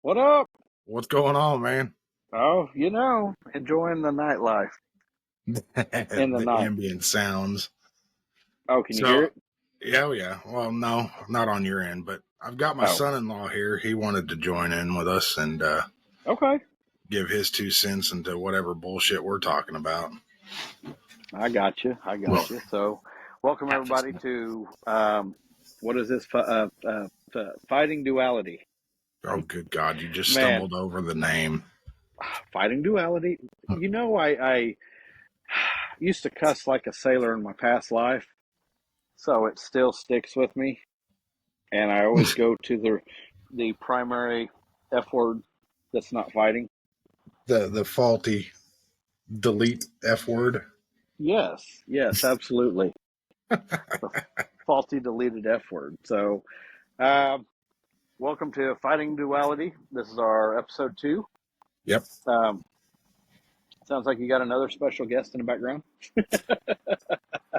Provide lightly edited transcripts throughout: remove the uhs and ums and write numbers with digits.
What up? What's going on, man? Oh, enjoying the nightlife in the The night. ambient sounds. Oh, can you hear So, it? yeah. Well, no, not on your end, but I've got my Oh, son-in-law here. He wanted to join in with us and okay. give his 2 cents into whatever bullshit we're talking about. I got you. I got you. So, welcome everybody to what is this? Fighting Duality. Oh, good God. You just Man, stumbled over the name. Fighting Duality. I used to cuss like a sailor in my past life, so it still sticks with me, and I always go to the primary F word that's not fighting. The faulty delete F word. Yes, absolutely. The faulty deleted F word. So, uh, welcome to Fighting Duality. This is our episode 2. Yep. Um, sounds like you got another special guest in the background.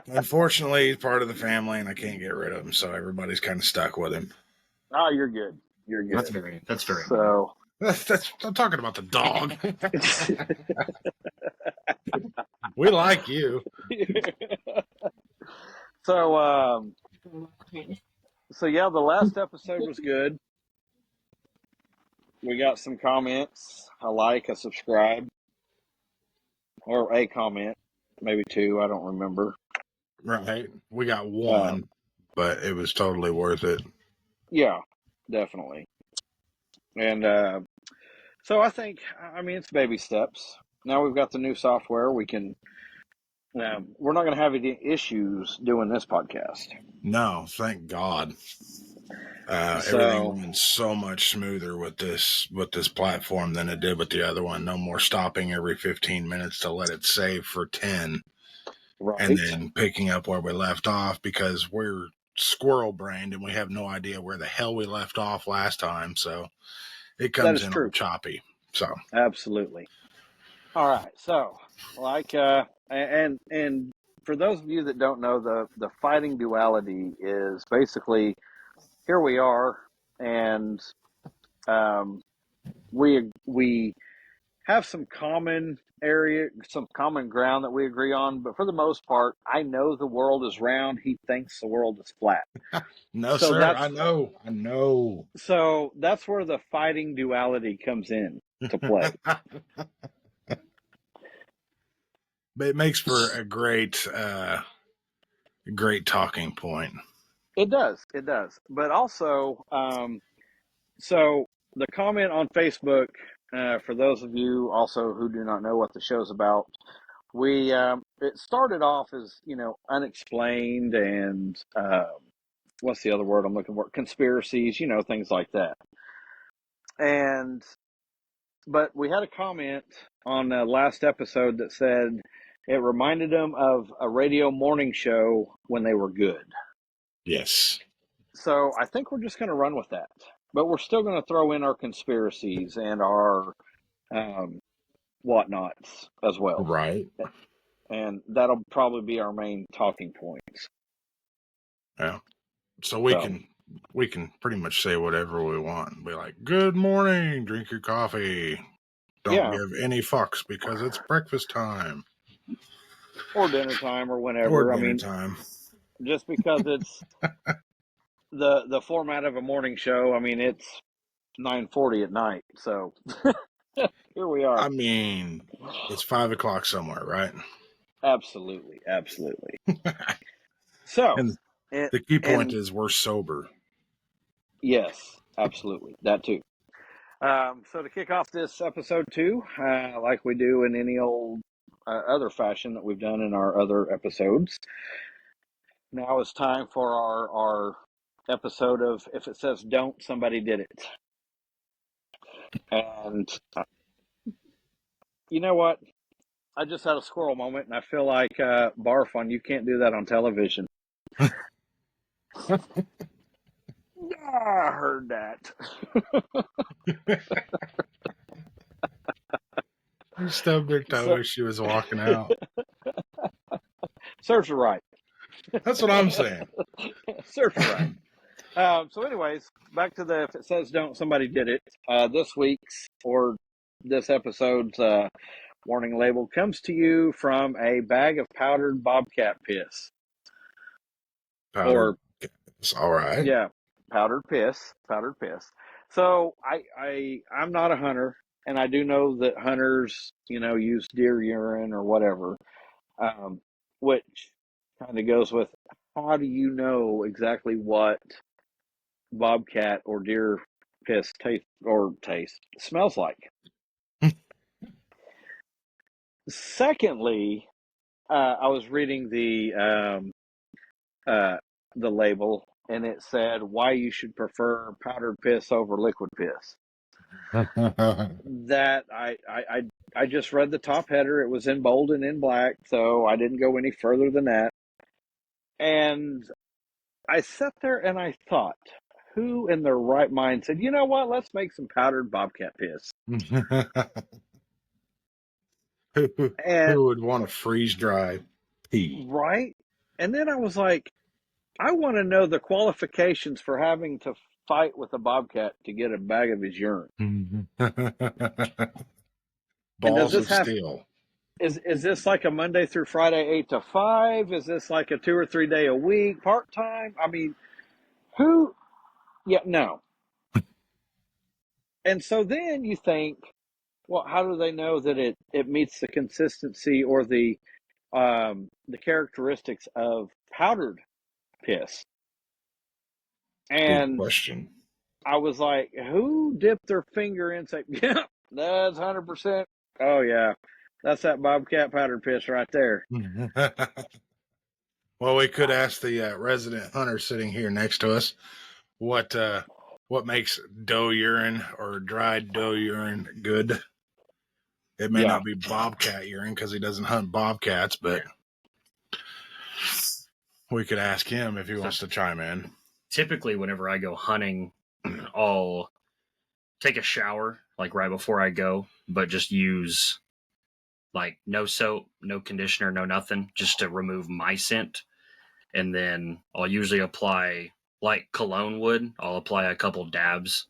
Unfortunately, he's part of the family and I can't get rid of him, so everybody's kind of stuck with him. Oh, you're good. You're good. That's very So, I'm talking about the dog. We like you. so, yeah, the last episode was good. We got some comments, a subscribe, or a comment, maybe 2. I don't remember. Right. We got one, but it was totally worth it. Yeah, definitely. And so I think, it's baby steps. Now we've got the new software. We're not going to have any issues doing this podcast. No, thank God. So, Everything went so much smoother with this platform than it did with the other one. No more stopping every 15 minutes to let it save for 10 right. and then picking up where we left off because we're squirrel brained and we have no idea where the hell we left off last time. So it comes in all choppy. So absolutely. All right. So, and for those of you that don't know, the Fighting Duality is basically, here we are, and we have some common ground that we agree on, but for the most part, I know the world is round. He thinks the world is flat. no, sir. I know. So that's where the Fighting Duality comes in to play. But it makes for a great talking point. It does. But also, so the comment on Facebook, for those of you also who do not know what the show's about, it started off as, unexplained and what's the other word I'm looking for? Conspiracies, things like that. But we had a comment on the last episode that said it reminded them of a radio morning show when they were good. Yes. So I think we're just going to run with that. But we're still going to throw in our conspiracies and our whatnots as well. Right. And that'll probably be our main talking points. Yeah. So we can pretty much say whatever we want. Be like, good morning, drink your coffee. Don't give any fucks because it's breakfast time. Or dinner time or whenever. Time. Just because it's the format of a morning show, it's 9:40 at night. So here we are. It's 5 o'clock somewhere, right? Absolutely. So and the key point is we're sober. Yes, absolutely. That too. So to kick off this episode 2, like we do in any old other fashion that we've done in our other episodes, now it's time for our episode of If It Says Don't, Somebody Did It. And you know what? I just had a squirrel moment, and I feel like barf on you can't do that on television. I heard that. You stubbed her toe as she was walking out. Serves her right. That's what I'm saying. Serves her right. So, anyways, back to the if it says don't, somebody did it. This week's or this episode's warning label comes to you from a bag of powdered bobcat piss. Powdered. All right. Yeah, powdered piss, powdered piss. So I'm not a hunter, and I do know that hunters, use deer urine or whatever, which kind of goes with how do you know exactly what bobcat or deer piss taste smells like? Secondly, I was reading the label, and it said why you should prefer powdered piss over liquid piss. That I just read the top header. It was in bold and in black, so I didn't go any further than that. And I sat there and I thought, who in their right mind said, you know what, let's make some powdered bobcat piss? Who would want to freeze dry pee? Right? And then I was like, I want to know the qualifications for having to fight with a bobcat to get a bag of his urine. Balls of steel. Is this like a Monday through Friday 8 to 5? Is this like a 2 or 3 day a week part time? I mean, who? Yeah, no. And so then you think, well, how do they know that it meets the consistency or the characteristics of powdered piss? And good question. I was like, who dipped their finger in and said, yeah, that's 100%. Oh, yeah, that's that bobcat powdered piss right there. Well, we could ask the resident hunter sitting here next to us what makes doe urine or dried doe urine good. It may not be bobcat urine because he doesn't hunt bobcats, but we could ask him if he wants to chime in. Typically, whenever I go hunting, I'll take a shower like right before I go, but just use like no soap, no conditioner, no nothing, just to remove my scent. And then I'll usually apply, like cologne would, I'll apply a couple dabs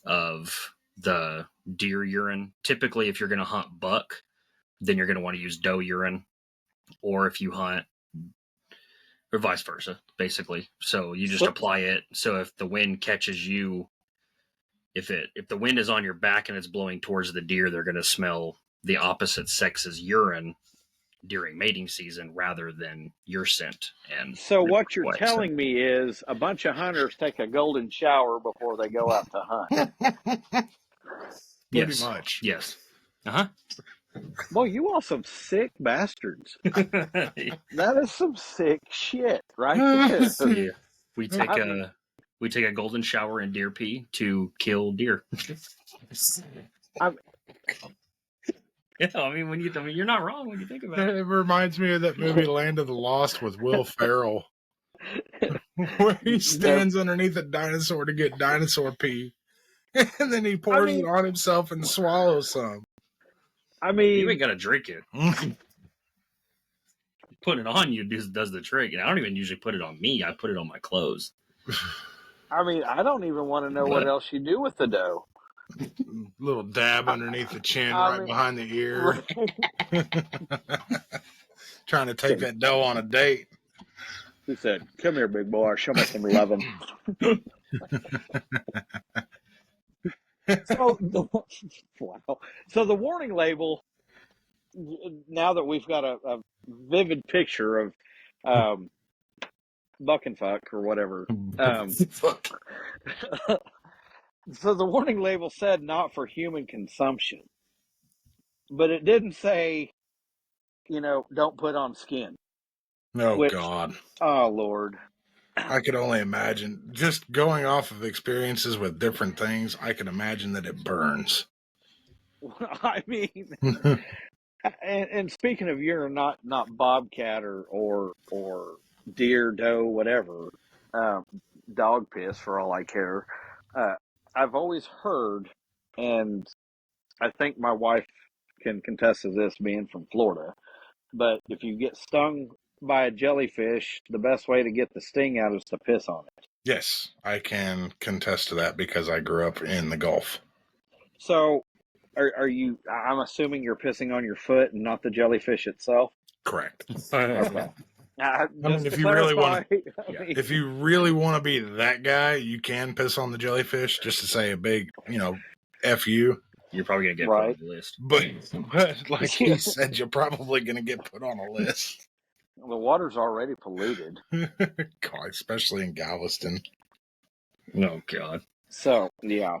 of the deer urine. Typically, if you're going to hunt buck, then you're going to want to use doe urine. Or if you hunt, or vice versa, basically. So you just apply it. So if the wind catches you, if the wind is on your back and it's blowing towards the deer, they're going to smell the opposite sex's urine during mating season rather than your scent. And so what you're telling me is a bunch of hunters take a golden shower before they go out to hunt. Yes. Much. Yes. Uh-huh. Boy, you all some sick bastards. That is some sick shit, right there. Yeah. We take a golden shower in deer pee to kill deer. Yeah, I mean, you're not wrong when you think about it. It reminds me of that movie Land of the Lost with Will Ferrell, where he stands underneath a dinosaur to get dinosaur pee, and then he pours it on himself and swallows some. I mean, you ain't gotta drink it. Put it on you does the trick, and I don't even usually put it on me. I put it on my clothes. I mean, I don't even want to know what else you do with the dough. Little dab underneath the chin, behind the ear. Trying to take that dough on a date. He said, "Come here, big boy. Show me some loving." So the warning label. Now that we've got a vivid picture of buck and fuck or whatever. So the warning label said not for human consumption, but it didn't say, don't put on skin. Oh, God. Oh, Lord. I could only imagine. Just going off of experiences with different things, I can imagine that it burns. I mean, and speaking of urine, not bobcat or deer, doe, whatever, dog piss for all I care. I've always heard, and I think my wife can contest to this being from Florida, but if you get stung by a jellyfish, the best way to get the sting out is to piss on it. Yes, I can contest to that because I grew up in the Gulf. So, are you? I'm assuming you're pissing on your foot and not the jellyfish itself. Correct. Okay. I mean, if To you really want clarify, to, if you really want to be that guy, you can piss on the jellyfish just to say a big, F you. You're probably gonna get Right. put on the list. But like he said, you're probably gonna get put on a list. The water's already polluted. God, especially in Galveston. Oh God. So yeah,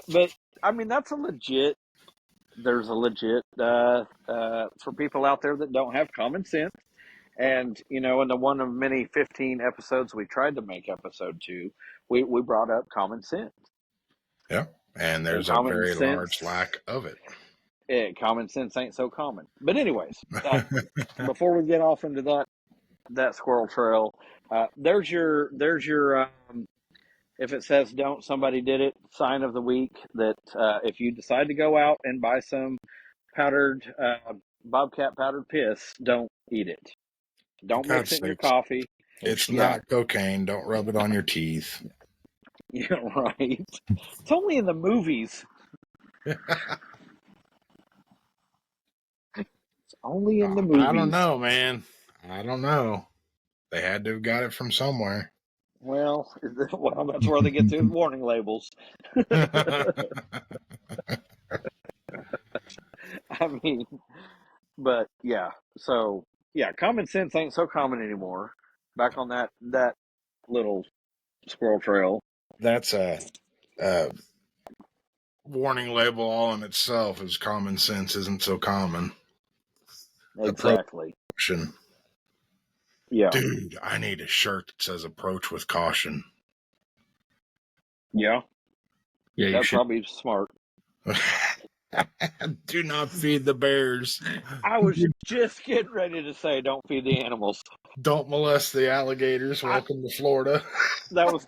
but I mean that's a legit. There's a legit for people out there that don't have common sense. And, in the one of many 15 episodes we tried to make episode 2, we brought up common sense. Yeah. And there's a very large lack of it. Common sense ain't so common. But anyways, before we get off into that squirrel trail, there's your if it says don't, somebody did it, sign of the week that if you decide to go out and buy some powdered Bobcat powdered piss, don't eat it. Don't mix it in your coffee. It's not cocaine. Don't rub it on your teeth. Yeah, right. It's only in the movies. It's only in the movies. I don't know, man. I don't know. They had to have got it from somewhere. Well, that's where they get the warning labels. I mean, but yeah. So yeah, common sense ain't so common anymore. Back on that little squirrel trail. That's a warning label all in itself. Is common sense isn't so common. Exactly. Yeah. Dude, I need a shirt that says approach with caution. Yeah. Yeah, that's probably smart. Do not feed the bears. I was just getting ready to say don't feed the animals. Don't molest the alligators. Welcome to Florida. That was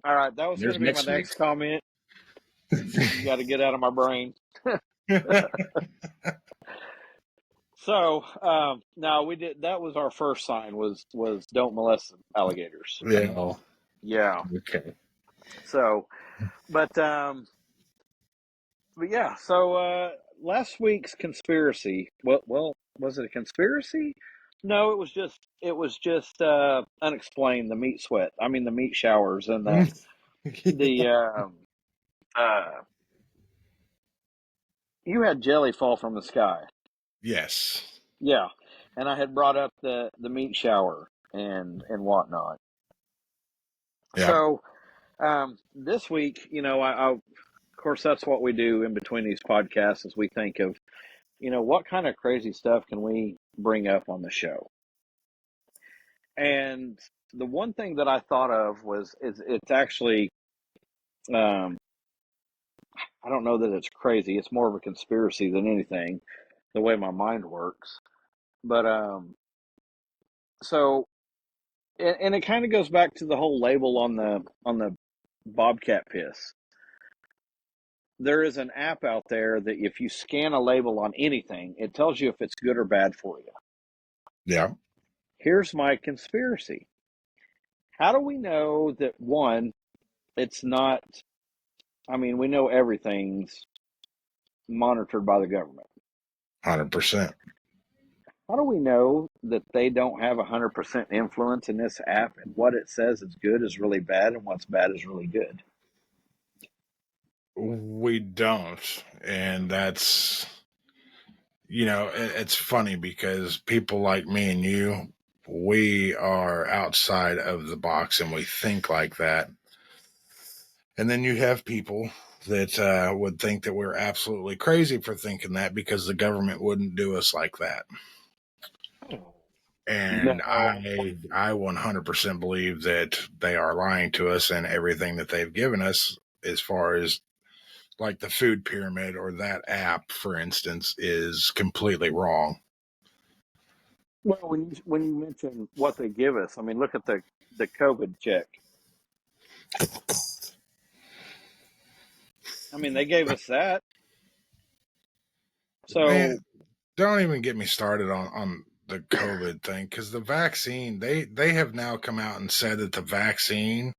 all right. That was going to be my next comment. You got to get out of my brain. So no, we did. That was our first sign. Was don't molest alligators. Yeah. Yeah. Okay. So, but yeah. So last week's conspiracy. Well, was it a conspiracy? No, it was just unexplained. The meat sweat. I mean, the meat showers and the you had jelly fall from the sky. Yes. Yeah, and I had brought up the meat shower and whatnot. Yeah. So this week, I of course that's what we do in between these podcasts is we think of, what kind of crazy stuff can we bring up on the show. And the one thing that I thought of it's actually, I don't know that it's crazy. It's more of a conspiracy than anything, the way my mind works. But so, and it kind of goes back to the whole label on the Bobcat piss. There is an app out there that if you scan a label on anything, it tells you if it's good or bad for you. Yeah. Here's my conspiracy. How do we know that, one, it's not, I mean, we know everything's monitored by the government. 100%. How do we know that they don't have 100% influence in this app and what it says is good is really bad and what's bad is really good? We don't. And that's, it's funny because people like me and you, we are outside of the box and we think like that. And then you have people that would think that we're absolutely crazy for thinking that because the government wouldn't do us like that. And no. I 100% believe that they are lying to us, and everything that they've given us as far as like the food pyramid or that app, for instance, is completely wrong. Well, when you mention what they give us, I mean, look at the COVID check. I mean, they gave us that. So man, don't even get me started on the COVID thing, because the vaccine, they have now come out and said that the vaccine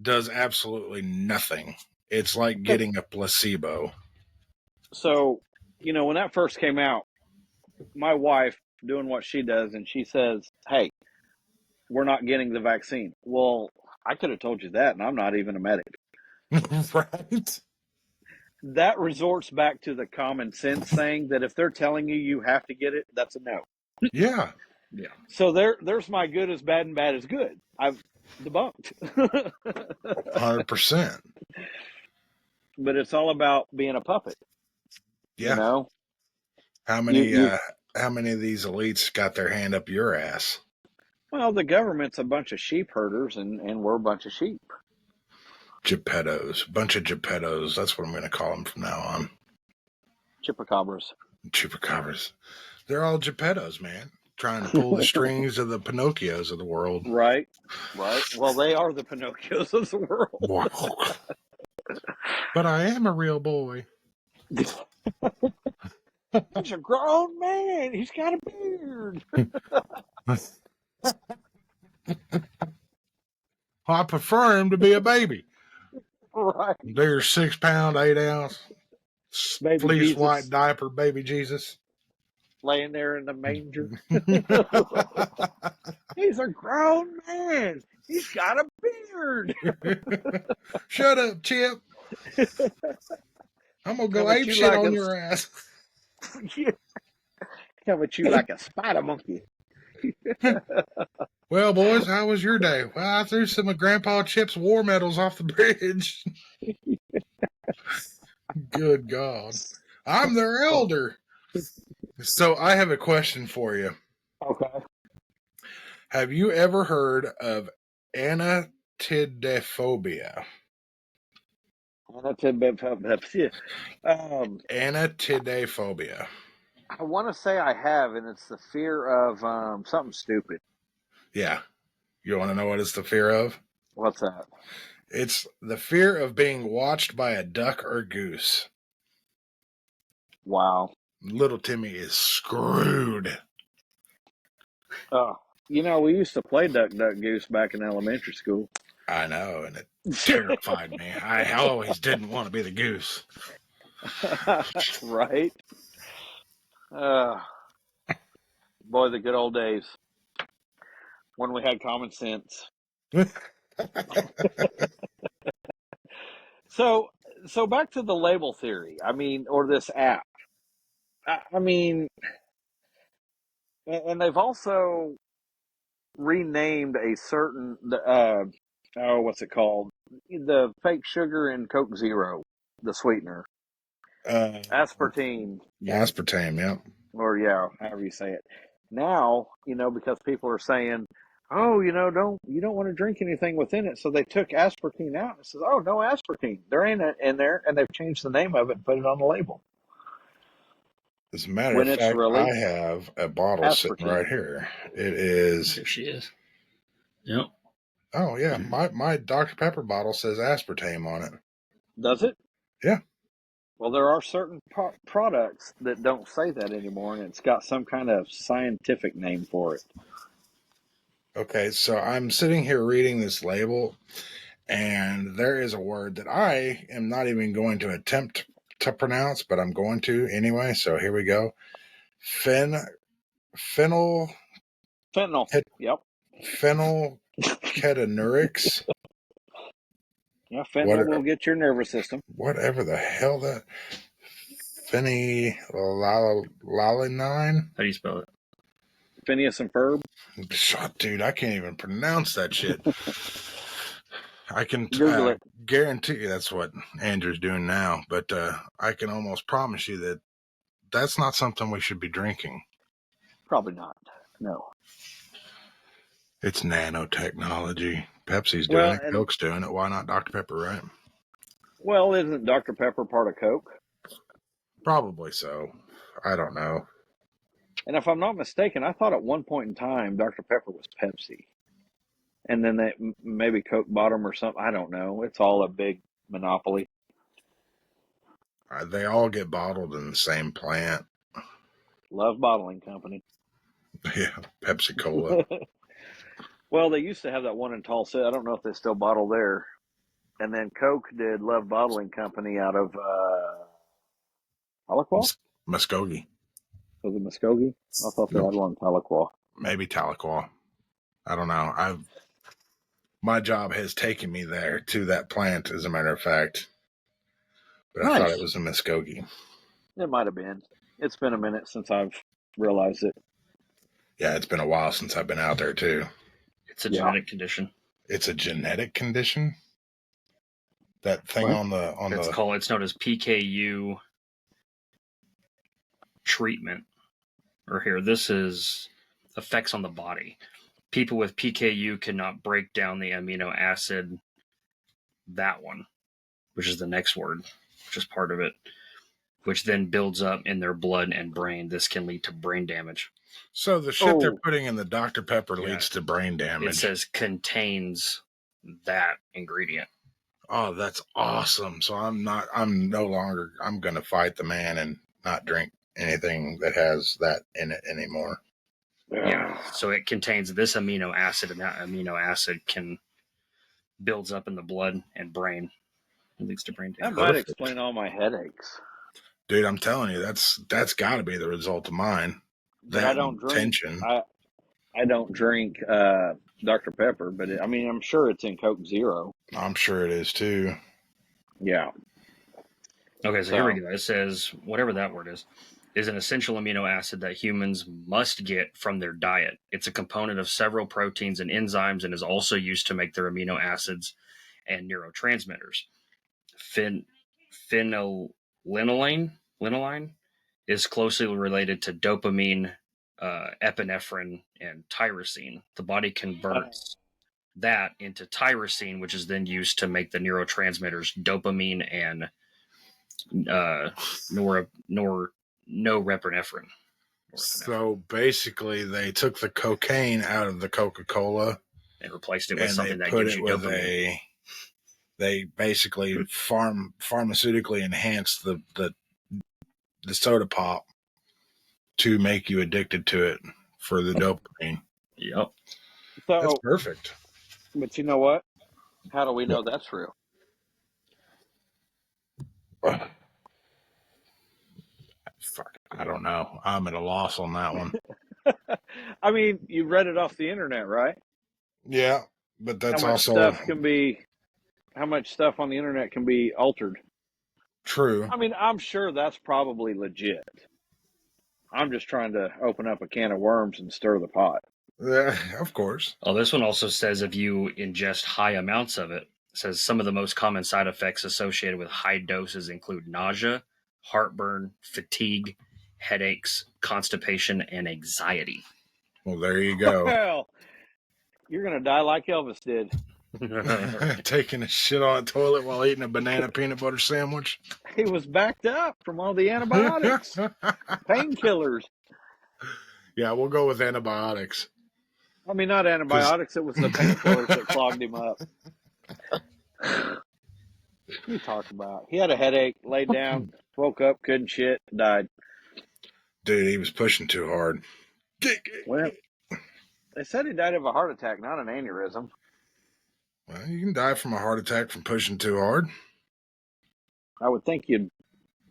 does absolutely nothing. It's like getting a placebo. So, when that first came out, my wife doing what she does, and she says, "Hey, we're not getting the vaccine." Well, I could have told you that, and I'm not even a medic. Right? That resorts back to the common sense saying that if they're telling you have to get it, that's a no. Yeah. Yeah. So there's my good is bad and bad is good. I've debunked. 100%. But it's all about being a puppet. Yeah. How many how many of these elites got their hand up your ass? Well, the government's a bunch of sheep herders, and we're a bunch of sheep. Geppettos. Bunch of Geppettos. That's what I'm going to call them from now on. Chupacabras. Chupacabras. They're all Geppettos, man. Trying to pull the strings of the Pinocchios of the world. Right. Well, they are the Pinocchios of the world. Wow. But I am a real boy. He's a grown man. He's got a beard. I prefer him to be a baby. Right. There's 6 pound, 8 ounce, Baby fleece Jesus. white diaper baby Jesus. Laying there in the manger. He's a grown man. He's got a beard. Shut up, Chip. I'm going to go ape shit on your ass. Come at you like a spider monkey. Well, boys, how was your day? Well, I threw some of Grandpa Chip's war medals off the bridge. Good God. I'm their elder. So I have a question for you. Okay. Have you ever heard of anatidophobia? Anatidophobia. I want to say I have, and it's the fear of something stupid. Yeah. You want to know what it's the fear of? What's that? It's the fear of being watched by a duck or goose. Wow. Little Timmy is screwed. We used to play Duck, Duck, Goose back in elementary school. I know, and it terrified me. I always didn't want to be the goose. Right? Boy, the good old days when we had common sense. So back to the label theory. Or this app. And they've also renamed a certain what's it called? The fake sugar in Coke Zero, the sweetener. Aspartame. Aspartame, yeah. Or however you say it. Now, because people are saying, "Oh, you don't want to drink anything within it," so they took aspartame out and says, "Oh, no aspartame. There ain't it in there," and they've changed the name of it and put it on the label. As a matter of fact, I have a bottle sitting right here. It is. There she is. Yep. Oh yeah, my Dr. Pepper bottle says aspartame on it. Does it? Yeah. Well, there are certain products that don't say that anymore, and it's got some kind of scientific name for it. Okay, so I'm sitting here reading this label, and there is a word that I am not even going to attempt to pronounce, but I'm going to anyway. So here we go. Fentanyl. Yep. Phenylketonurics. Yeah, fentanyl will get your nervous system. Whatever the hell that. Phenylalanine. How do you spell it? Phineas and Ferb. Dude, I can't even pronounce that shit. I can guarantee you that's what Andrew's doing now, but I can almost promise you that that's not something we should be drinking. Probably not. No. It's nanotechnology. Pepsi's doing it. Coke's doing it. Why not Dr. Pepper, right? Well, isn't Dr. Pepper part of Coke? Probably so. I don't know. And if I'm not mistaken, I thought at one point in time Dr. Pepper was Pepsi. And then maybe Coke bought them or something. I don't know. It's all a big monopoly. They all get bottled in the same plant. Love Bottling Company. Yeah, Pepsi Cola. Well, they used to have that one in Tulsa. I don't know if they still bottle there. And then Coke did Love Bottling Company out of Tahlequah? Muskogee. Was it Muskogee? I thought they Nope. had one in Tahlequah. Maybe Tahlequah. I don't know. My job has taken me there to that plant, as a matter of fact. But I thought it was in Muskogee. It might have been. It's been a minute since I've realized it. Yeah, it's been a while since I've been out there too. It's a genetic condition. It's a genetic condition? That thing what? It's known as PKU treatment. Or here, this is effects on the body. People with PKU cannot break down the amino acid, that one, which is the next word, which is part of it, which then builds up in their blood and brain. This can lead to brain damage. So the shit they're putting in the Dr. Pepper leads to brain damage. It says contains that ingredient. Oh, that's awesome. So I'm going to fight the man and not drink anything that has that in it anymore. Yeah. So it contains this amino acid, and that amino acid builds up in the blood and brain. It leads to brain damage. That might explain all my headaches. Dude, I'm telling you, that's got to be the result of mine. I don't drink. Tension. I don't drink Dr. Pepper, but I'm sure it's in Coke Zero. I'm sure it is too. Yeah. Okay, so here we go. It says, whatever that word is an essential amino acid that humans must get from their diet. It's a component of several proteins and enzymes and is also used to make their amino acids and neurotransmitters. Phenylalanine is closely related to dopamine, epinephrine, and tyrosine. The body converts that into tyrosine, which is then used to make the neurotransmitters dopamine and norepinephrine. So basically, they took the cocaine out of the Coca-Cola and replaced it with something that gives you dopamine. They basically pharmaceutically enhanced the soda pop to make you addicted to it for the dopamine. Yep. So, that's perfect. But you know what? How do we know that's real? Fuck, I don't know. I'm at a loss on that one. I mean, you read it off the internet, right? Yeah, but that's how much stuff on the internet can be altered. True. I mean, I'm sure that's probably legit. I'm just trying to open up a can of worms and stir the pot. Yeah, of course. Oh, this one also says if you ingest high amounts of it, says some of the most common side effects associated with high doses include nausea, heartburn, fatigue, headaches, constipation, and anxiety. Well, there you go. Well, you're going to die like Elvis did. Taking a shit on a toilet while eating a banana peanut butter sandwich. He was backed up from all the antibiotics. Painkillers. Yeah, we'll go with antibiotics. I mean, not antibiotics. It was the painkillers that clogged him up. What are you talking about? He had a headache, laid down, woke up, couldn't shit, died. Dude, he was pushing too hard. Well, they said he died of a heart attack, not an aneurysm. Well, you can die from a heart attack from pushing too hard. I would think you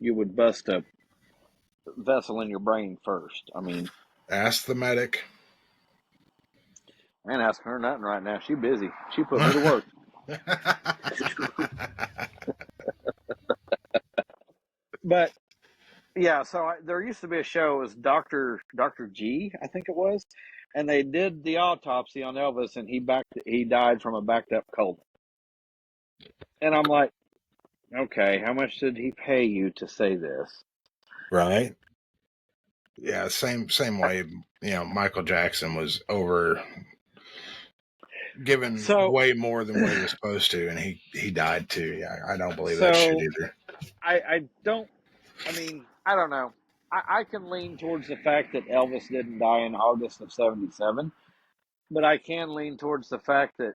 would bust a vessel in your brain first. I mean, ask the medic. I ain't asking her nothing right now. She busy. She put me to work. But yeah, so there used to be a show. It was Dr. G, I think it was, and they did the autopsy on Elvis, and he died from a backed up colon. And I'm like, okay, how much did he pay you to say this? Right. Yeah, same way. Michael Jackson was given way more than what he was supposed to, and he died too. Yeah, I don't believe that shit either. I don't know. I can lean towards the fact that Elvis didn't die in August of 1977, but I can lean towards the fact that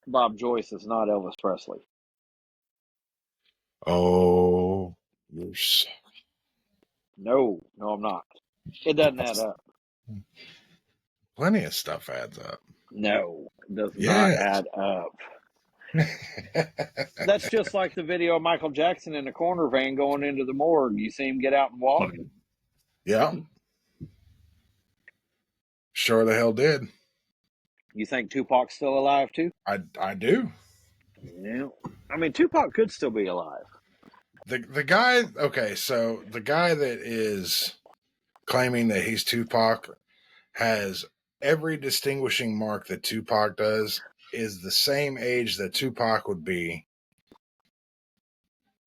Bob Joyce is not Elvis Presley. Oh, you're sorry. No, I'm not. It doesn't add up. Plenty of stuff adds up. No, it does not Yes. add up. That's just like the video of Michael Jackson in a corner van going into the morgue. You see him get out and walk? Yeah. Sure the hell did. You think Tupac's still alive too? I do. Yeah. I mean, Tupac could still be alive. The guy, okay, so the guy that is claiming that he's Tupac has every distinguishing mark that Tupac does, is the same age that Tupac would be.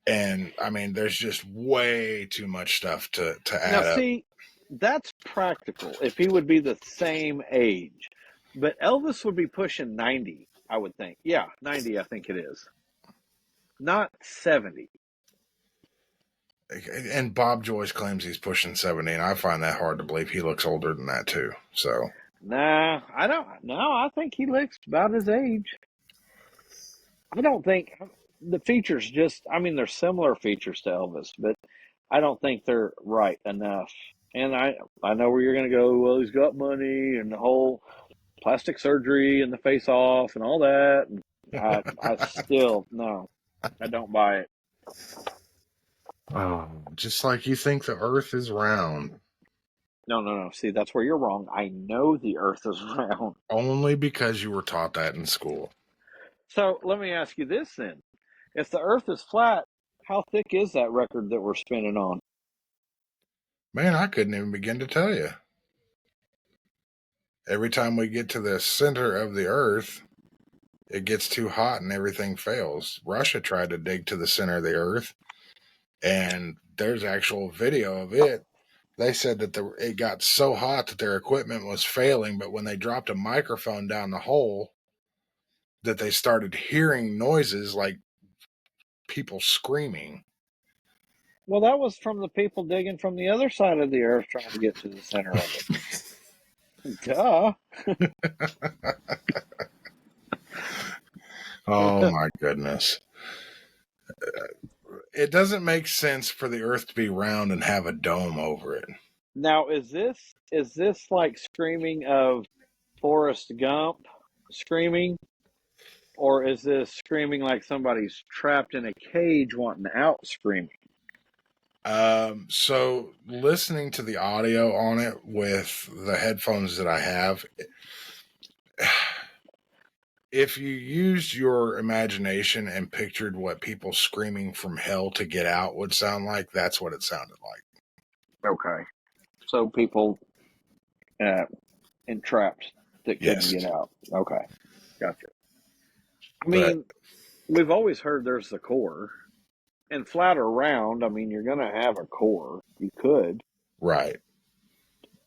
And I mean, there's just way too much stuff to add Now, up. see, that's practical if he would be the same age. But Elvis would be pushing 90, I would think. Yeah, 90, I think it is. Not 70. And Bob Joyce claims he's pushing 70, and I find that hard to believe. He looks older than that too. So Nah, I don't. No, I think he looks about his age. I don't think the features I mean, they're similar features to Elvis, but I don't think they're right enough. And I know where you're going to go. Well, he's got money and the whole plastic surgery and the face off and all that. And I still, no, I don't buy it. oh, just like you think the earth is round. No. See, that's where you're wrong. I know the earth is round. Only because you were taught that in school. So let me ask you this then. If the earth is flat, how thick is that record that we're spinning on? Man, I couldn't even begin to tell you. Every time we get to the center of the earth, it gets too hot and everything fails. Russia tried to dig to the center of the earth, and there's actual video of it. They said that it got so hot that their equipment was failing, but when they dropped a microphone down the hole, that they started hearing noises like people screaming. Well, that was from the people digging from the other side of the earth trying to get to the center of it. Duh. Oh my goodness. It doesn't make sense for the earth to be round and have a dome over it. Now, is this like screaming of Forrest Gump screaming? Or is this screaming like somebody's trapped in a cage wanting out screaming? So listening to the audio on it with the headphones that I have, if you used your imagination and pictured what people screaming from hell to get out would sound like, that's what it sounded like. Okay. So people entrapped that couldn't get out. Okay. Gotcha. I mean, we've always heard there's the core. And flat or round, I mean, you're going to have a core. You could. Right.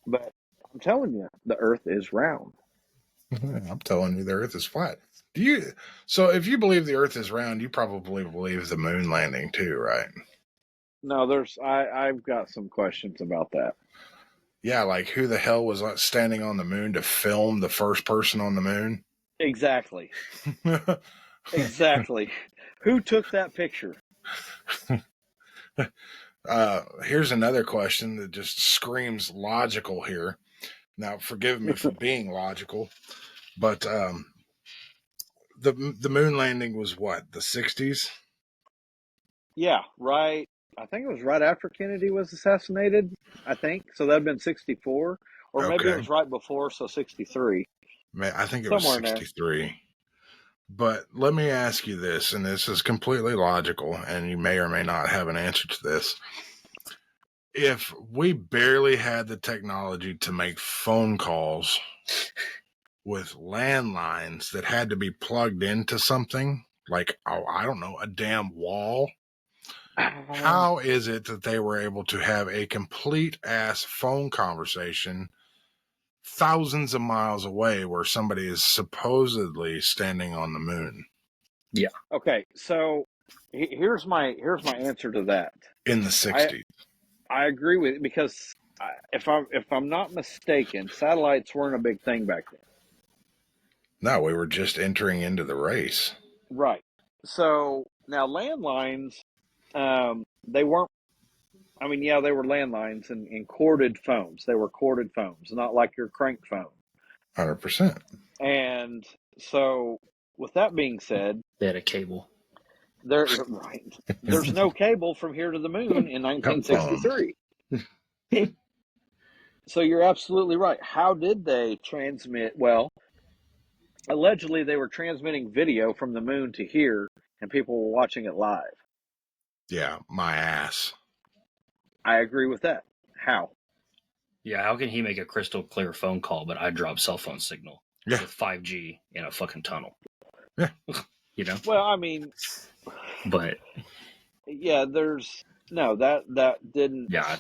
But I'm telling you, the earth is round. I'm telling you, the earth is flat. So if you believe the earth is round, you probably believe the moon landing too, right? No, I've got some questions about that. Yeah, like who the hell was standing on the moon to film the first person on the moon? Exactly. Exactly. Who took that picture? Here's another question that just screams logical here. Now, forgive me for being logical, but the moon landing was what, the 60s? Yeah, right. I think it was right after Kennedy was assassinated, I think. So that'd been 64. Or maybe it was right before, so 63. I think it was 63. But let me ask you this, and this is completely logical, and you may or may not have an answer to this. If we barely had the technology to make phone calls with landlines that had to be plugged into something, like, I don't know, a damn wall, how is it that they were able to have a complete-ass phone conversation thousands of miles away where somebody is supposedly standing on the moon? Yeah. Okay, so here's my answer to that. In the 60s. I agree with it because if I'm not mistaken, satellites weren't a big thing back then. No, we were just entering into the race. Right. So now landlines, they weren't. I mean, yeah, they were landlines and corded phones. They were corded phones, not like your crank phone. 100%. And so, with that being said, They had a cable. there's no cable from here to the moon in 1963. So you're absolutely right. How did they transmit? Well, allegedly they were transmitting video from the moon to here, and people were watching it live. Yeah, my ass. I agree with that. How? Yeah, how can he make a crystal clear phone call, but I drop cell phone signal Yeah. with 5G in a fucking tunnel? Yeah. You know? Well, I mean, But yeah, that didn't. yeah,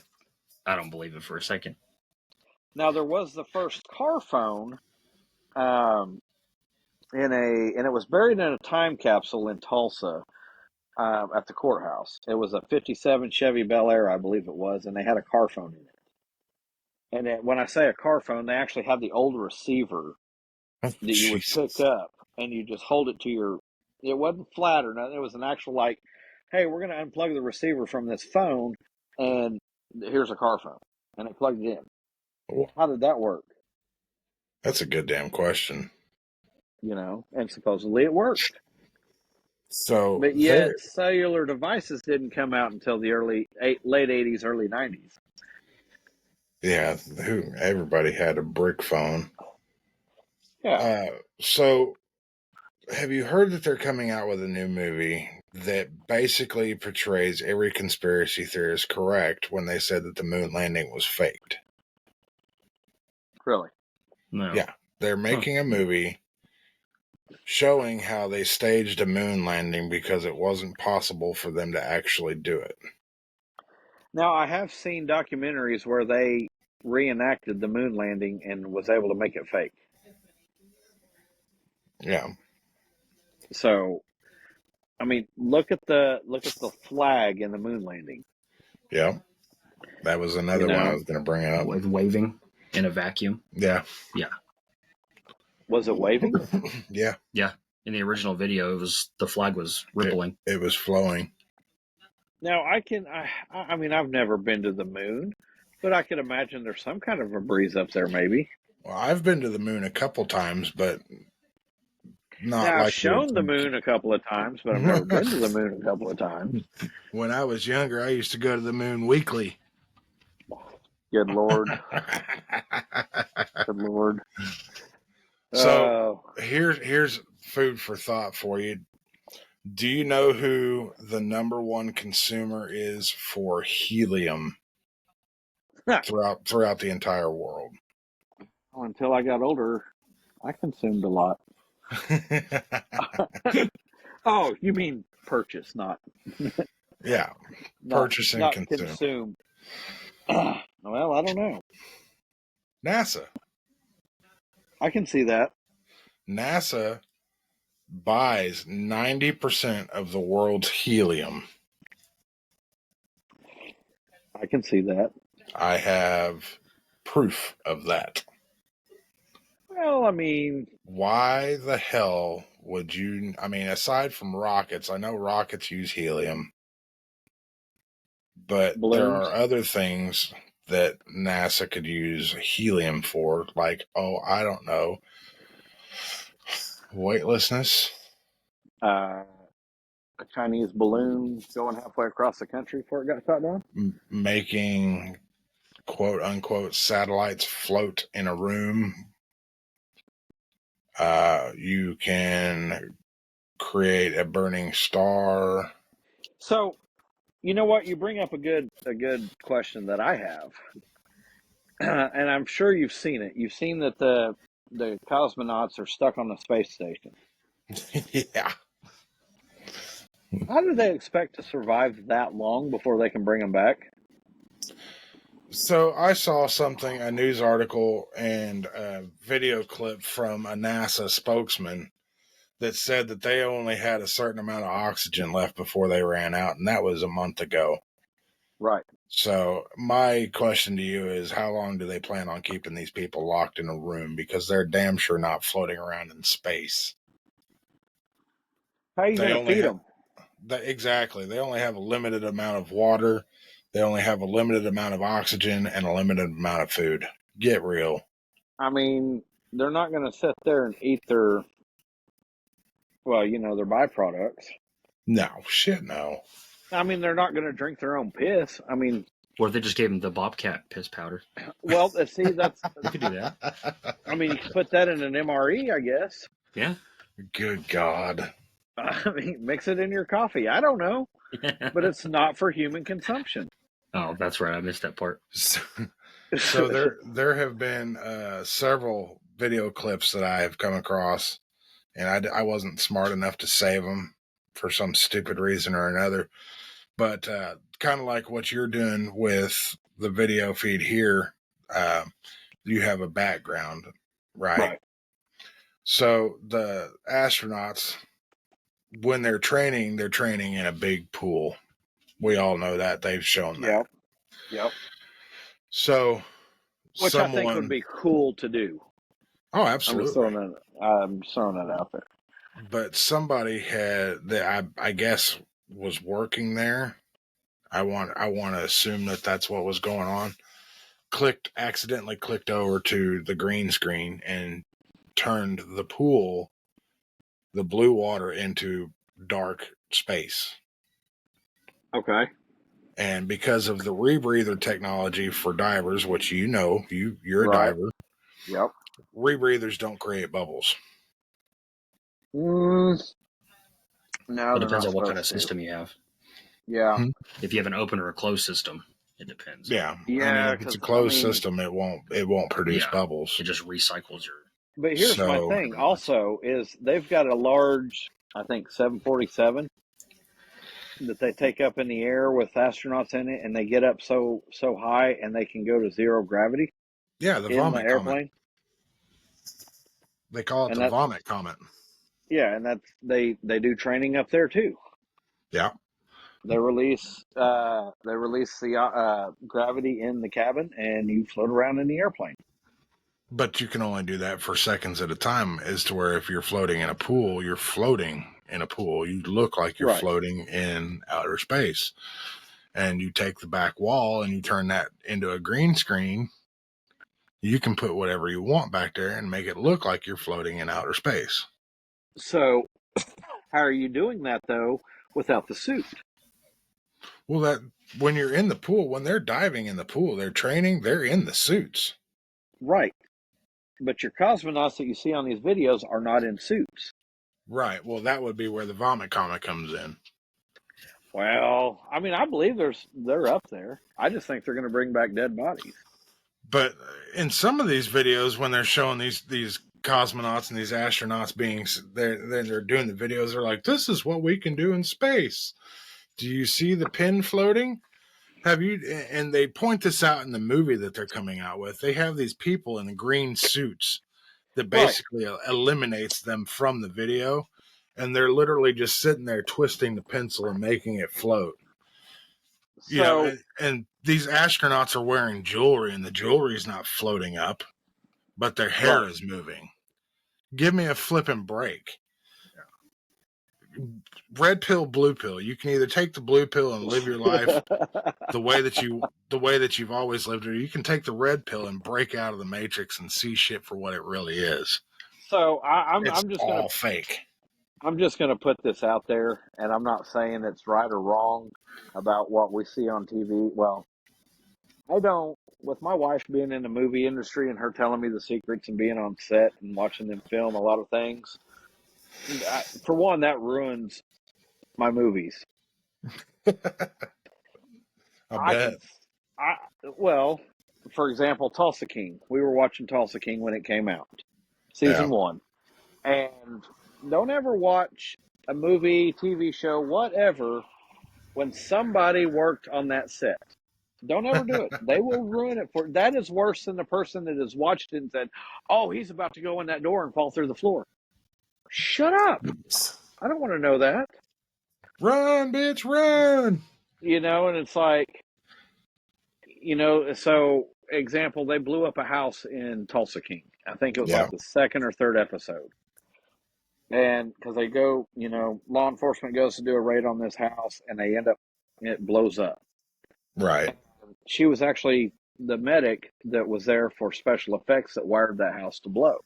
I don't believe it for a second. Now there was the first car phone, and it was buried in a time capsule in Tulsa, at the courthouse. It was a '57 Chevy Bel Air, I believe it was, and they had a car phone in it. And when I say a car phone, they actually had the old receiver Oh, that you would pick up, and you just hold it to your. It wasn't flat or nothing. It was an actual, like, hey, we're going to unplug the receiver from this phone, and here's a car phone, and it plugged it in. How did that work? That's a good damn question. And supposedly it worked. So, But yet, cellular devices didn't come out until the late '80s, early '90s. Yeah, everybody had a brick phone. Yeah. So, have you heard that they're coming out with a new movie that basically portrays every conspiracy theorist correct when they said that the moon landing was faked? Really? No. Yeah, they're making a movie showing how they staged a moon landing because it wasn't possible for them to actually do it. Now, I have seen documentaries where they reenacted the moon landing and was able to make it fake. Yeah. So, I mean, look at the flag in the moon landing. Yeah. That was another one I was going to bring up. With waving in a vacuum. Yeah. Yeah. Was it waving? Yeah. Yeah. In the original video, the flag was rippling. It was flowing. Now, I mean, I've never been to the moon, but I could imagine there's some kind of a breeze up there, maybe. Well, I've been to the moon a couple times, but not now, like I've shown the moon a couple of times, but I've never been to the moon a couple of times. When I was younger, I used to go to the moon weekly. Good Lord. Good Lord. So here's food for thought for you. Do you know who the number one consumer is for helium throughout the entire world? Well, until I got older, I consumed a lot. Oh, you mean purchase, not yeah, purchase and consume. Well, I don't know. NASA. I can see that. NASA buys 90% of the world's helium. I can see that. I have proof of that. Well, I mean, why the hell would you? I mean, aside from rockets, I know rockets use helium, but balloons. There are other things that NASA could use helium for, like, I don't know, weightlessness. A Chinese balloon going halfway across the country before it got shot down? Making quote unquote satellites float in a room. You can create a burning star. So, you know what? You bring up a good question that I have, and I'm sure you've seen it. You've seen that the cosmonauts are stuck on the space station. Yeah. How do they expect to survive that long before they can bring them back? So I saw a news article and a video clip from a NASA spokesman that said that they only had a certain amount of oxygen left before they ran out, and that was a month ago. Right. So my question to you is, how long do they plan on keeping these people locked in a room? Because they're damn sure not floating around in space. How are you going to feed them? Exactly. They only have a limited amount of water. They only have a limited amount of oxygen and a limited amount of food. Get real. I mean, they're not going to sit there and eat their, well, their byproducts. No, shit, no. I mean, they're not going to drink their own piss. I mean, what if they just gave them the Bobcat piss powder? well, see, that's You could do that. I mean, you can put that in an MRE, I guess. Yeah. Good God. I mean, mix it in your coffee. I don't know, but it's not for human consumption. Oh, that's right. I missed that part. So there have been several video clips that I have come across, and I wasn't smart enough to save them for some stupid reason or another. But kind of like what you're doing with the video feed here, you have a background, right? So the astronauts, when they're training in a big pool. We all know that. They've shown that. Yep. So, which I think would be cool to do. Oh, absolutely. I'm throwing that out there. But somebody that I guess was working there. I want to assume that that's what was going on. Accidentally clicked over to the green screen and turned the pool, the blue water, into dark space. Okay. And because of the rebreather technology for divers, which you're a diver. Yep. Rebreathers don't create bubbles. No, it depends on what kind of system you have. Yeah. If you have an open or a closed system, it depends. Yeah. I mean, if it's a closed system, it won't produce bubbles. It just recycles your. But here's my thing. Also, is they've got a large, I think 747 that they take up in the air with astronauts in it, and they get up so high, and they can go to zero gravity. Yeah, the vomit airplane. Comet. They call it the vomit comet. Yeah, and that's they do training up there too. Yeah. They release the gravity in the cabin, and you float around in the airplane. But you can only do that for seconds at a time, as to where if you're floating in a pool, you're floating in a pool. You look like you're floating in outer space. And you take the back wall and you turn that into a green screen. You can put whatever you want back there and make it look like you're floating in outer space. So, how are you doing that, though, without the suit? Well, that when you're in the pool, when they're diving in the pool, they're training, they're in the suits. Right. But your cosmonauts that you see on these videos are not in suits. Right. Well, that would be where the vomit comet comes in. Well, I mean, I believe they're up there. I just think they're going to bring back dead bodies. But in some of these videos, when they're showing these cosmonauts and these astronauts they're doing the videos, they're like, this is what we can do in space. Do you see the pin floating? And they point this out in the movie that they're coming out with. They have these people in green suits that basically eliminates them from the video. And they're literally just sitting there twisting the pencil and making it float. So, and these astronauts are wearing jewelry, and the jewelry is not floating up, but their hair is moving. Give me a flipping break. Red pill, blue pill. You can either take the blue pill and live your life the way that you've always lived, or you can take the red pill and break out of the matrix and see shit for what it really is. So I'm just all fake. I'm just going to put this out there, and I'm not saying it's right or wrong about what we see on TV. Well, I don't. With my wife being in the movie industry and her telling me the secrets and being on set and watching them film a lot of things, for one, that ruins my movies. I bet. Well, for example, Tulsa King. We were watching Tulsa King when it came out, season 1. And don't ever watch a movie, TV show, whatever, when somebody worked on that set. Don't ever do it. They will ruin it for. That is worse than the person that has watched it and said, "Oh, he's about to go in that door and fall through the floor." Shut up! I don't want to know that. Run, bitch, run! And it's like, so example, they blew up a house in Tulsa King. I think it was like the second or third episode. And because they go, law enforcement goes to do a raid on this house, and it blows up. Right. And she was actually the medic that was there for special effects that wired that house to blow.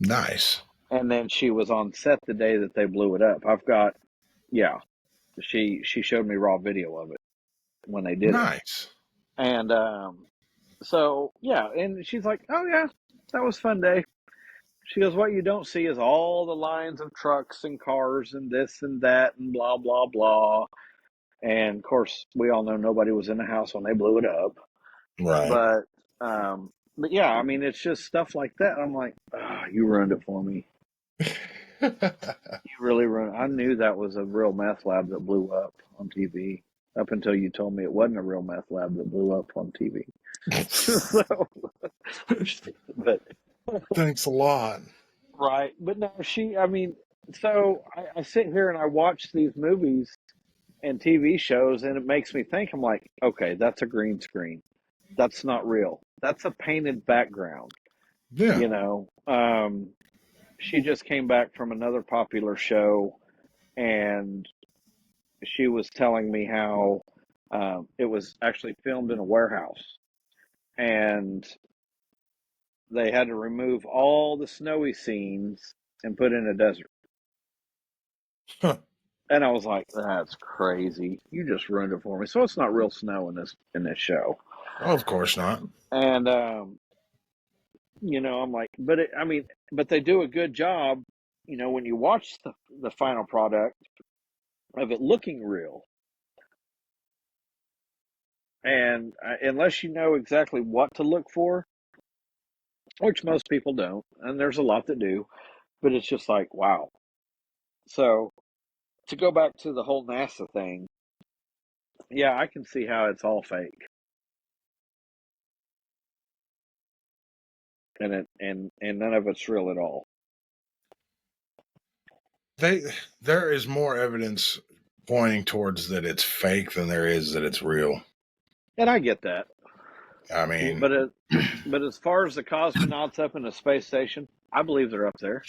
Nice. And then she was on set the day that they blew it up. I've got, yeah, she showed me raw video of it when they did it. Nice. And so, yeah, and she's like, oh, yeah, that was a fun day. She goes, what you don't see is all the lines of trucks and cars and this and that and blah, blah, blah. And, of course, we all know nobody was in the house when they blew it up. Right. But yeah, I mean, it's just stuff like that. I'm like, you ruined it for me. You really ruined it. I knew that was a real meth lab that blew up on TV up until you told me it wasn't a real meth lab that blew up on TV. So, but thanks a lot. Right. But no, so I sit here and I watch these movies and TV shows, and it makes me think, I'm like, okay, that's a green screen. That's not real. That's a painted background. Yeah. You know, she just came back from another popular show, and she was telling me how it was actually filmed in a warehouse, and they had to remove all the snowy scenes and put in a desert. Huh. And I was like, that's crazy. You just ruined it for me. So it's not real snow in this show. Oh, of course not. And I'm like, but they do a good job, when you watch the final product of it looking real. And unless you know exactly what to look for, which most people don't, and there's a lot that do, but it's just like, wow. So to go back to the whole NASA thing, yeah, I can see how it's all fake. And none of it's real at all. There is more evidence pointing towards that it's fake than there is that it's real. And I get that. I mean, but as far as the cosmonauts up in the space station, I believe they're up there.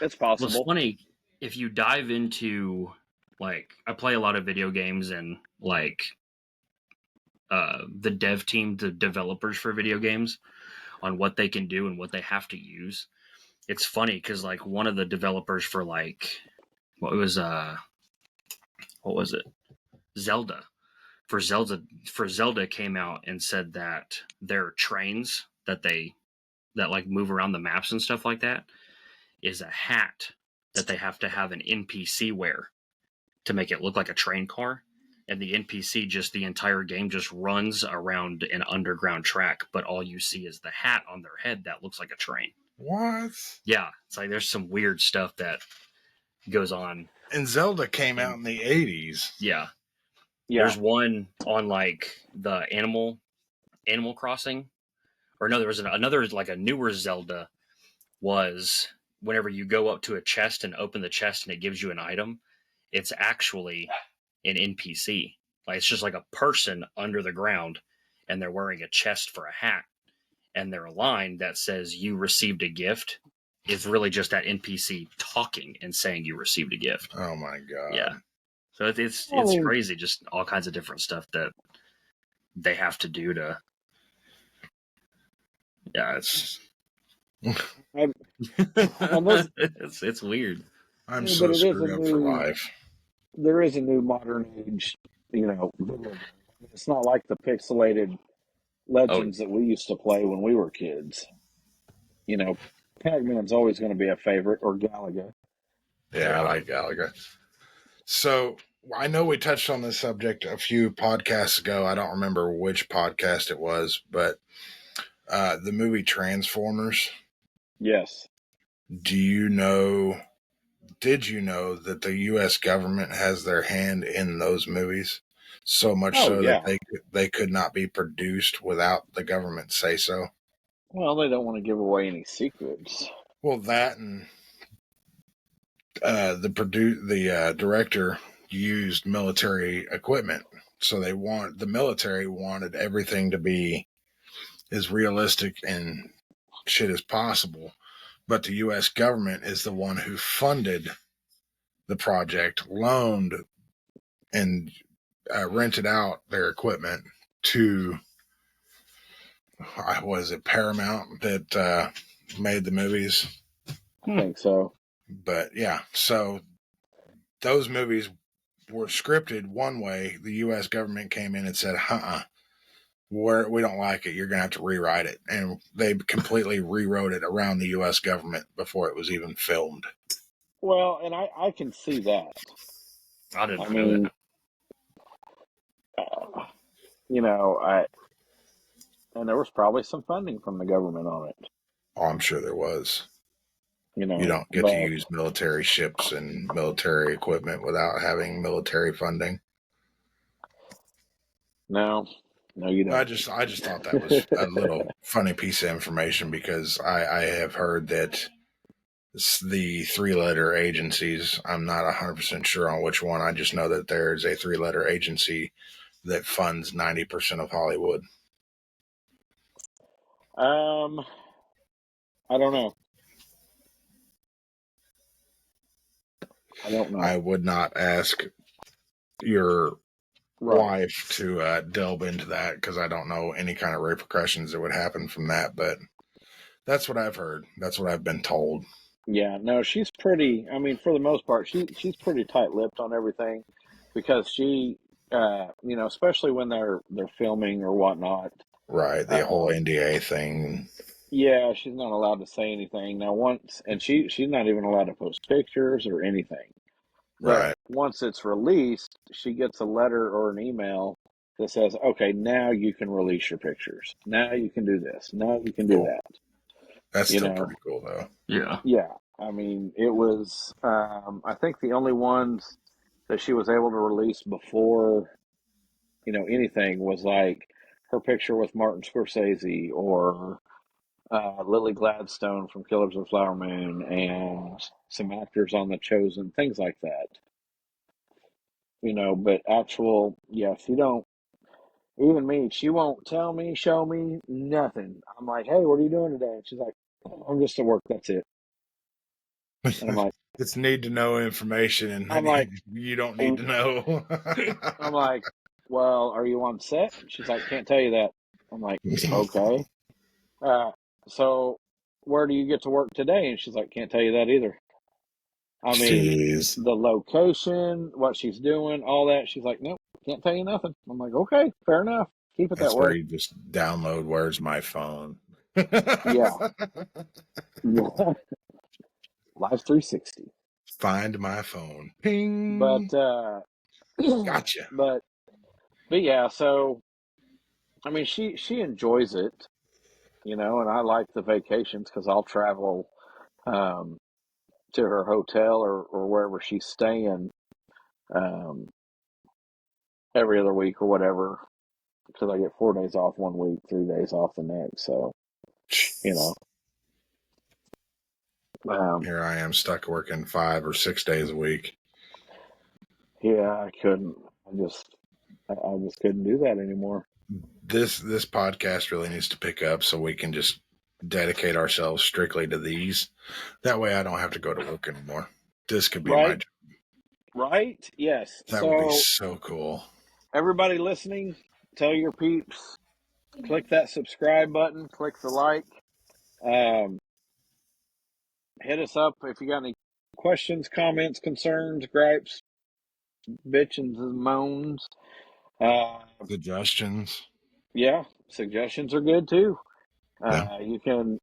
It's possible. Well, it's funny if you dive into, like, I play a lot of video games, and like the dev team, the developers for video games, on what they can do and what they have to use. It's funny because, like, one of the developers for, like, what was it? Zelda. For Zelda came out and said that their trains that like move around the maps and stuff like that is a hat that they have to have an NPC wear to make it look like a train car. And the NPC the entire game just runs around an underground track, but all you see is the hat on their head that looks like a train. What? Yeah, it's like there's some weird stuff that goes on. And Zelda came out in the 80s. Yeah. There's one on, like, the Animal Crossing. Or no, there was another, like, a newer Zelda was whenever you go up to a chest and open the chest and it gives you an item, it's actually an NPC. Like, it's just like a person under the ground, and they're wearing a chest for a hat, and their line that says you received a gift is really just that NPC talking and saying you received a gift. Oh my god. Yeah. So it's crazy, just all kinds of different stuff that they have to do to. Yeah, it's it's weird. I'm so screwed up for life. There is a new modern age, it's not like the pixelated Legends that we used to play when we were kids. Pac-Man's always going to be a favorite, or Galaga. Yeah, I like Galaga. So I know we touched on this subject a few podcasts ago. I don't remember which podcast it was, but the movie Transformers. Yes. Did you know that the U.S. government has their hand in those movies? So much that they could not be produced without the government say so. Well, they don't want to give away any secrets. Well, that and the director used military equipment, so the military wanted everything to be as realistic and shit as possible. But the U.S. government is the one who funded the project, loaned and rented out their equipment to, was it Paramount that made the movies? I think so. But yeah, so those movies were scripted one way. The U.S. government came in and said, we don't like it. You're going to have to rewrite it. And they completely rewrote it around the U.S. government before it was even filmed. Well, and I can see that. I didn't know that. You know, and there was probably some funding from the government on it. Oh, I'm sure there was. You know, you don't get to use military ships and military equipment without having military funding. No, you don't. I just thought that was a little funny piece of information because I have heard that the 3-letter agencies, I'm not 100% sure on which one. I just know that there's a 3-letter agency that funds 90% of Hollywood. I don't know. I don't know. I would not ask your wife to delve into that because I don't know any kind of repercussions that would happen from that, but that's what I've heard. That's what I've been told. Yeah, no, she's pretty. I mean, for the most part, she's pretty tight-lipped on everything because she, you know, especially when they're filming or whatnot. Right, the whole NDA thing. Yeah, she's not allowed to say anything now. She's not even allowed to post pictures or anything. But right. Once it's released, she gets a letter or an email that says, "Okay, now you can release your pictures. Now you can do this. Now you can do that." That's still pretty cool, though. Yeah. Yeah. I mean, it was, I think the only ones that she was able to release before, you know, anything was like her picture with Martin Scorsese or Lily Gladstone from Killers of the Flower Moon and some actors on The Chosen, things like that. You know, but she don't, even me, she won't tell me, show me, nothing. I'm like, "Hey, what are you doing today?" And she's like, "I'm just at work, that's it." And I'm like, it's need to know information, and I'm like, you don't need to know. I'm like, "Well, are you on set?" She's like, "Can't tell you that." I'm like, "Okay. So where do you get to work today?" And she's like, "Can't tell you that either." I mean, the location, what she's doing, all that. She's like, "Nope, can't tell you nothing." I'm like, "Okay, fair enough. Keep it That's that way." where you just download Where's My Phone? Yeah. Live 360. Find my phone. Ping. But gotcha. But yeah, so I mean, she enjoys it, you know, and I like the vacations because I'll travel to her hotel or wherever she's staying every other week or whatever, because I get 4 days off one week, 3 days off the next. So, you know. Here I am stuck working 5 or 6 days a week. Yeah, I couldn't. I just couldn't do that anymore. This podcast really needs to pick up so we can just dedicate ourselves strictly to these. That way I don't have to go to work anymore. This could be my job. Right? Yes. That would be so cool. Everybody listening, tell your peeps, click that subscribe button, click the like. Hit us up if you got any questions, comments, concerns, gripes, bitchings and moans. Suggestions. Yeah, suggestions are good too. You can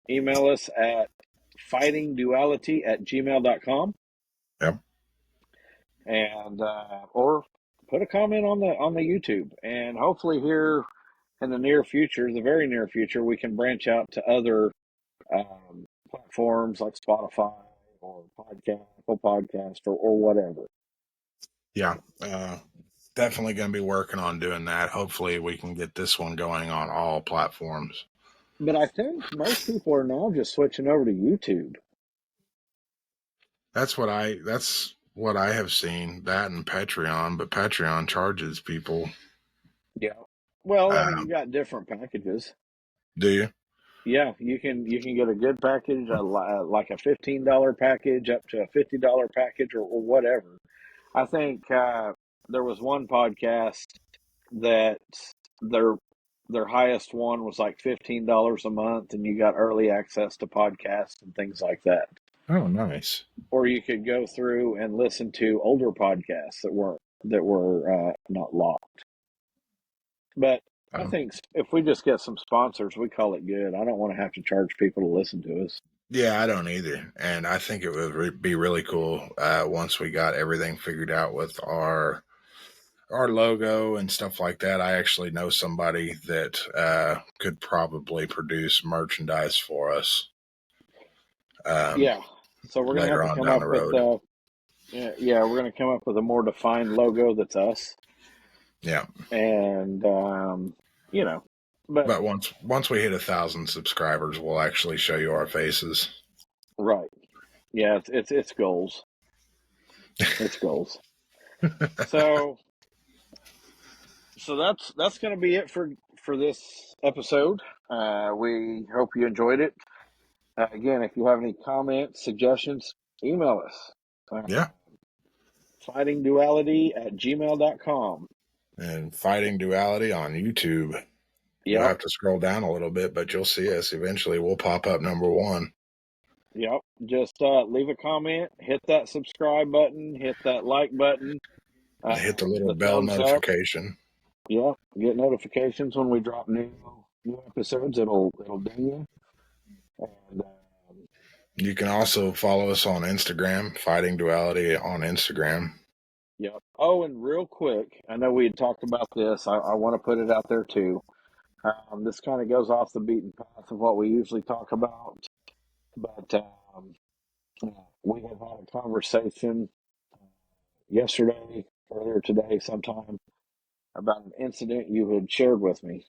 email us at fightingduality@gmail.com. Yep. And or put a comment on the YouTube, and hopefully here in the near future, the very near future, we can branch out to other platforms like Spotify or Apple Podcast or whatever. Yeah, definitely going to be working on doing that. Hopefully we can get this one going on all platforms. But I think most people are now just switching over to YouTube. That's what I have seen, that and Patreon, but Patreon charges people. Yeah. Well, I mean, you got different packages. Do you? Yeah, you can get a good package, like a $15 package up to a $50 package or whatever. I think there was one podcast that their their highest one was like $15 a month, and you got early access to podcasts and things like that. Oh, nice. Or you could go through and listen to older podcasts that were not locked. But I think if we just get some sponsors, we call it good. I don't want to have to charge people to listen to us. Yeah, I don't either. And I think it would be really cool once we got everything figured out with our logo and stuff like that. I actually know somebody that could probably produce merchandise for us. Yeah. So we're going to have to come up with we're going to come up with a more defined logo that's us. Yeah. And but once we hit 1,000 subscribers, we'll actually show you our faces. Right. Yeah, it's goals. It's goals. So that's going to be it for this episode. We hope you enjoyed it. Again, if you have any comments, suggestions, email us. fightingduality@gmail.com. And Fighting Duality on YouTube. Yep. You'll have to scroll down a little bit, but you'll see us. Eventually, we'll pop up number 1. Yep. Just leave a comment, hit that subscribe button, hit that like button. Hit the little bell notification. Yeah, get notifications when we drop new episodes. It'll ding you. And you can also follow us on Instagram, Fighting Duality on Instagram. Yep. Oh, and real quick, I know we had talked about this. I want to put it out there too. This kind of goes off the beaten path of what we usually talk about, but we have had a conversation earlier today sometime, about an incident you had shared with me.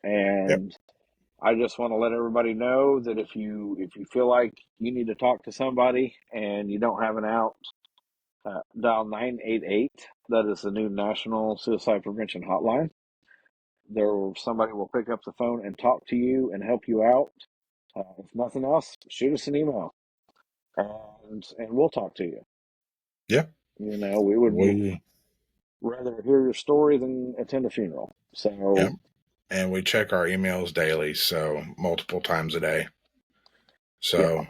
And I just want to let everybody know that if you feel like you need to talk to somebody and you don't have an out, dial 988. That is the new National Suicide Prevention Hotline. Somebody will pick up the phone and talk to you and help you out. If nothing else, shoot us an email, and we'll talk to you. Yeah. We would rather hear your story than attend a funeral. So. Yeah. And we check our emails daily, so multiple times a day. So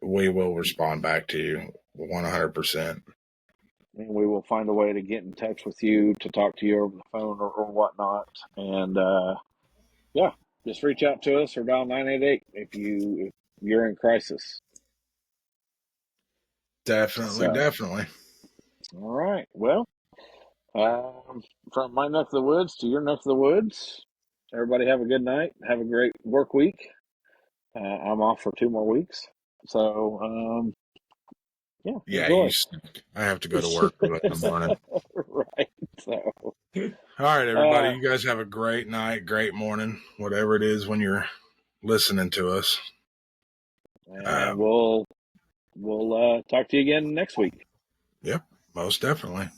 we will respond back to you 100%. And we will find a way to get in touch with you, to talk to you over the phone or whatnot. And just reach out to us or dial 988 if you're in crisis. Definitely. All right. Well, from my neck of the woods to your neck of the woods, everybody have a good night. Have a great work week. I'm off for 2 more weeks. So, I have to go to work in the morning. Right. So. All right, everybody. You guys have a great night, great morning, whatever it is when you're listening to us. And we'll talk to you again next week. Yep, most definitely.